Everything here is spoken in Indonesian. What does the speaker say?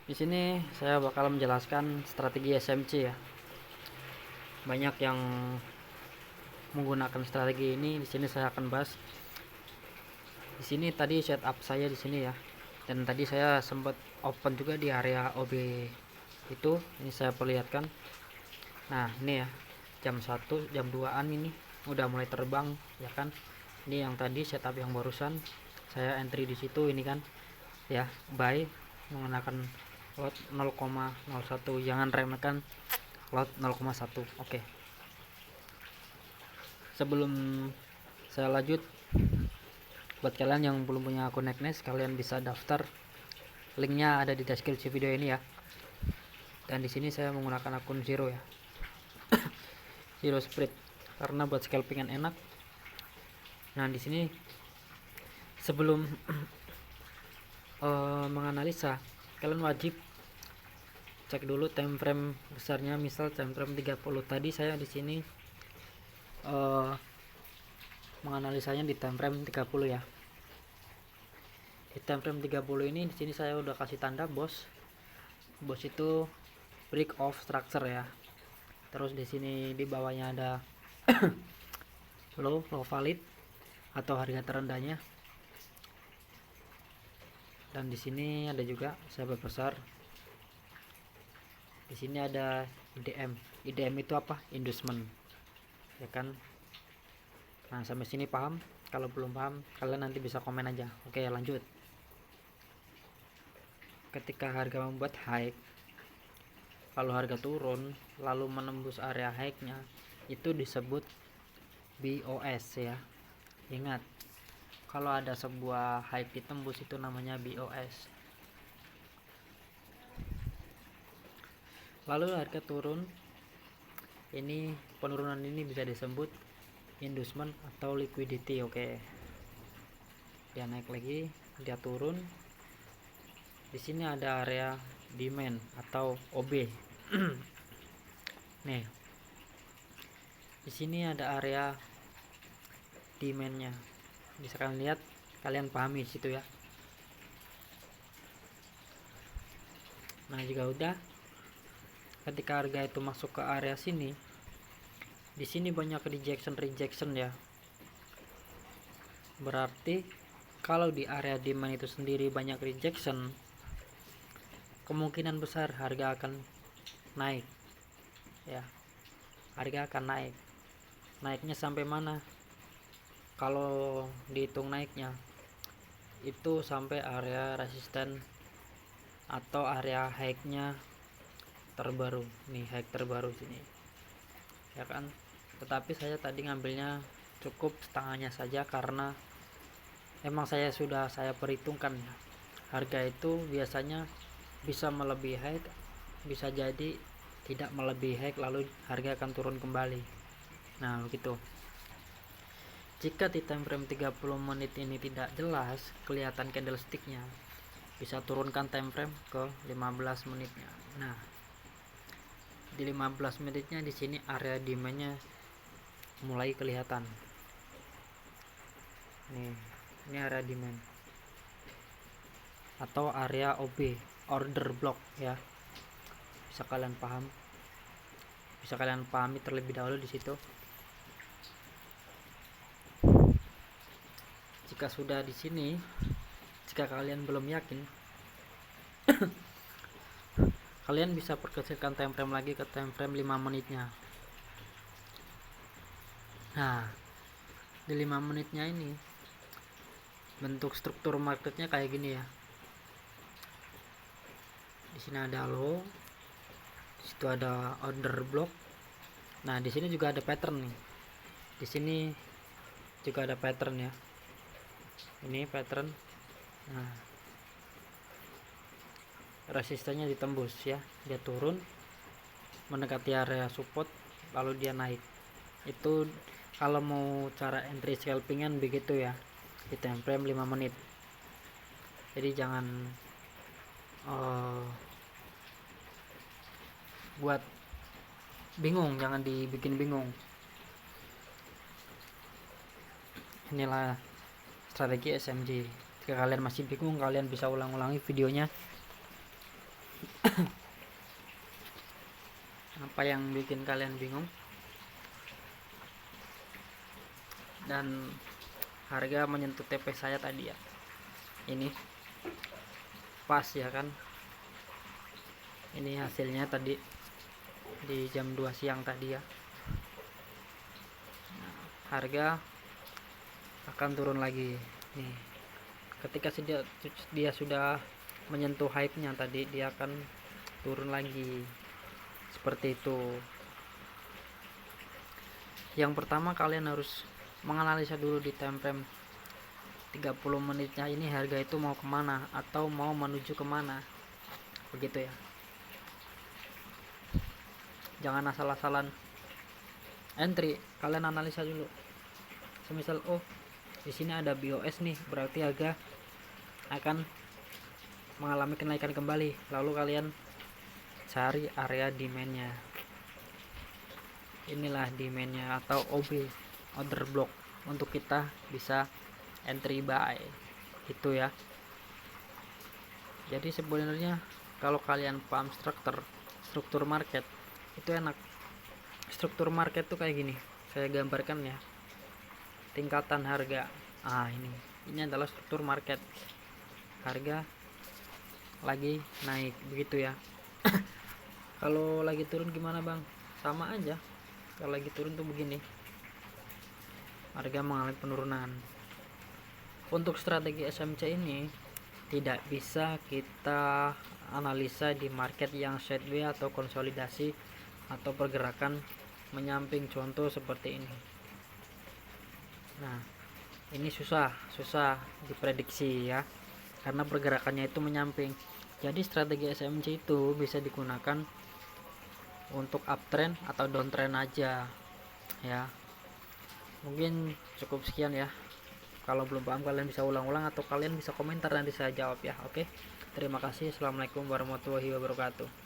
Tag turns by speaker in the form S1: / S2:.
S1: Di sini saya bakal menjelaskan strategi SMC ya. Banyak yang menggunakan strategi ini. Di sini saya akan bahas. Di sini tadi setup saya di sini ya. Dan tadi saya sempat open juga di area OB itu. Ini saya perlihatkan. Nah, ini ya. Jam 1, jam 2-an ini udah mulai terbang ya kan. Ini yang tadi setup yang barusan saya entry di situ ini kan. Ya, buy menggunakan lot 0,01, jangan remehkan lot 0,1. Oke. Sebelum saya lanjut, buat kalian yang belum punya akun Nextnest, kalian bisa daftar. Linknya ada di deskripsi video ini ya. Dan di sini saya menggunakan akun Zero ya. Zero Spread karena buat scalpingan enak. Nah, di sini sebelum menganalisa, kalian wajib cek dulu time frame besarnya. Misal time frame 30 tadi saya di sini menganalisanya di time frame 30 ya. Di time frame 30 ini di sini saya udah kasih tanda bos. Bos itu break of structure ya. Terus di sini di bawahnya ada low valid atau harga terendahnya. Dan di sini ada juga sahabat besar. Di sini ada IDM. IDM itu apa? Inducement. Ya kan? Nah, sampai sini paham? Kalau belum paham, kalian nanti bisa komen aja. Oke, lanjut. Ketika harga membuat high, kalau harga turun lalu menembus area high-nya, itu disebut BOS ya. Ingat, kalau ada sebuah high ditembus itu namanya BOS. Lalu harga turun, ini penurunan ini bisa disebut inducement atau liquidity. Oke. Dia naik lagi, dia turun. Di sini ada area demand atau OB. Nih. Di sini ada area demandnya. Bisa kalian lihat, kalian pahami situ ya. Nah, jika udah, ketika harga itu masuk ke area sini, di sini banyak rejection ya. Berarti kalau di area demand itu sendiri banyak rejection, kemungkinan besar harga akan naik ya. Harga akan naik. Naiknya sampai mana? Kalau dihitung naiknya itu sampai area resisten atau area high-nya terbaru. Nih, high terbaru sini. Ya kan? Tetapi saya tadi ngambilnya cukup setengahnya saja karena emang saya perhitungkan ya. Harga itu biasanya bisa melebihi high, bisa jadi tidak melebihi high, lalu harga akan turun kembali. Nah, begitu. Jika di time frame 30 menit ini tidak jelas kelihatan candlesticknya, bisa turunkan time frame ke 15 menitnya. Nah, di 15 menitnya di sini area demandnya mulai kelihatan. Nih, ini area demand atau area OB, order block ya. Bisa kalian pahami terlebih dahulu di situ. Jika sudah di sini, jika kalian belum yakin, kalian bisa perkecilkan time frame lagi ke time frame 5 menitnya. Nah, di 5 menitnya ini bentuk struktur marketnya kayak gini ya. Di sini ada low, di situ ada order block. Nah, di sini juga ada pattern nih. Di sini juga ada pattern ya. Ini pattern. Nah, resistannya ditembus ya, dia turun mendekati area support lalu dia naik. Itu kalau mau cara entry scalpingan begitu ya, di time frame 5 menit. Jadi jangan buat bingung, jangan dibikin bingung. Inilah strategi SMG. Jika kalian masih bingung, kalian bisa ulang-ulangi videonya apa yang bikin kalian bingung. Dan harga menyentuh TP saya tadi ya, ini pas ya kan. Ini hasilnya tadi di jam 2 siang tadi ya. Nah, harga akan turun lagi nih ketika dia sudah menyentuh hype-nya tadi, dia akan turun lagi seperti itu. Yang pertama kalian harus menganalisa dulu di time frame 30 menitnya ini harga itu mau kemana atau mau menuju kemana, begitu ya. Jangan asal-asalan entry, kalian analisa dulu. Semisal oh di sini ada BOS nih, berarti harga akan mengalami kenaikan kembali, lalu kalian cari area demandnya. Inilah demandnya atau OB, order block, untuk kita bisa entry buy itu ya. Jadi sebenarnya kalau kalian paham struktur market itu enak. Struktur market tuh kayak gini, saya gambarkan ya. Tingkatan harga, ini adalah struktur market. Harga lagi naik begitu ya. Kalau lagi turun gimana bang? Sama aja, kalau lagi turun tuh begini, harga mengalami penurunan. Untuk strategi SMC ini tidak bisa kita analisa di market yang sideways atau konsolidasi atau pergerakan menyamping, contoh seperti ini. Nah ini susah diprediksi ya, karena pergerakannya itu menyamping. Jadi strategi SMC itu bisa digunakan untuk uptrend atau downtrend aja ya. Mungkin cukup sekian ya. Kalau belum paham kalian bisa ulang-ulang atau kalian bisa komentar, nanti saya jawab ya. Oke, terima kasih. Assalamualaikum warahmatullahi wabarakatuh.